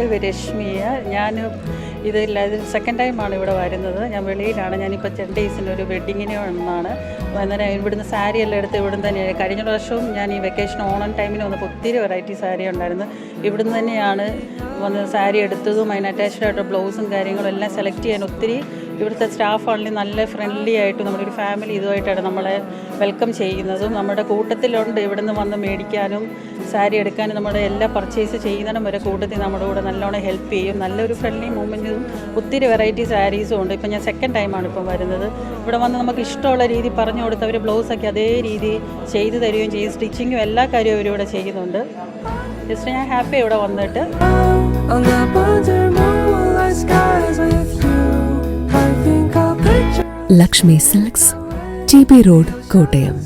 എൻ്റെ പേര് രശ്മിയ. ഞാൻ ഇത് സെക്കൻഡ് ടൈമാണ് ഇവിടെ വരുന്നത്. ഞാൻ വെളിയിലാണ്. ഞാനിപ്പോൾ 10 ഡേയ്സിൻ്റെ ഒരു വെഡ്ഡിങ്ങിന് വന്നാണ്. അന്നേരം ഇവിടുന്ന് സാരി എല്ലാം എടുത്ത് ഇവിടുന്ന് തന്നെയാണ്. കഴിഞ്ഞ വർഷവും ഞാൻ ഈ വെക്കേഷൻ ഓണം ടൈമിന് വന്നപ്പോൾ ഒത്തിരി വെറൈറ്റി സാരി ഉണ്ടായിരുന്നു. ഇവിടുന്ന് തന്നെയാണ് വന്ന് സാരി എടുത്തതും അതിന് അറ്റാച്ച്ഡ് ആയിട്ട് ബ്ലൗസും കാര്യങ്ങളും എല്ലാം സെലക്ട് ചെയ്യാൻ ഒത്തിരി ഇവിടുത്തെ സ്റ്റാഫാണെങ്കിൽ നല്ല ഫ്രണ്ട്ലി ആയിട്ട് നമ്മളൊരു ഫാമിലി ഇതുമായിട്ടാണ് നമ്മളെ വെൽക്കം ചെയ്യുന്നതും. നമ്മുടെ കൂട്ടത്തിലുണ്ട് ഇവിടുന്ന് വന്ന് മേടിക്കാനും സാരി എടുക്കാനും നമ്മുടെ എല്ലാ പർച്ചേസ് ചെയ്യുന്നതും വരെ കൂട്ടത്തിൽ നമ്മുടെ കൂടെ നല്ലോണം ഹെൽപ്പ് ചെയ്യും. നല്ലൊരു ഫ്രണ്ട്ലി മൂവ്മെൻറ്റും ഒത്തിരി വെറൈറ്റി സാരീസും ഉണ്ട്. ഇപ്പം ഞാൻ സെക്കൻഡ് ടൈമാണ് ഇപ്പം വരുന്നത്. ഇവിടെ വന്ന് നമുക്ക് ഇഷ്ടമുള്ള രീതി പറഞ്ഞു കൊടുത്ത് അവർ ബ്ലൗസൊക്കെ അതേ രീതി ചെയ്തു തരികയും ചെയ്യും. സ്റ്റിച്ചിങ്ങും എല്ലാ കാര്യവും അവരിവിടെ ചെയ്യുന്നുണ്ട്. ജസ്റ്റ് ഞാൻ ഹാപ്പി ഇവിടെ വന്നിട്ട്. Lakshmi silks, T B road, Kottayam.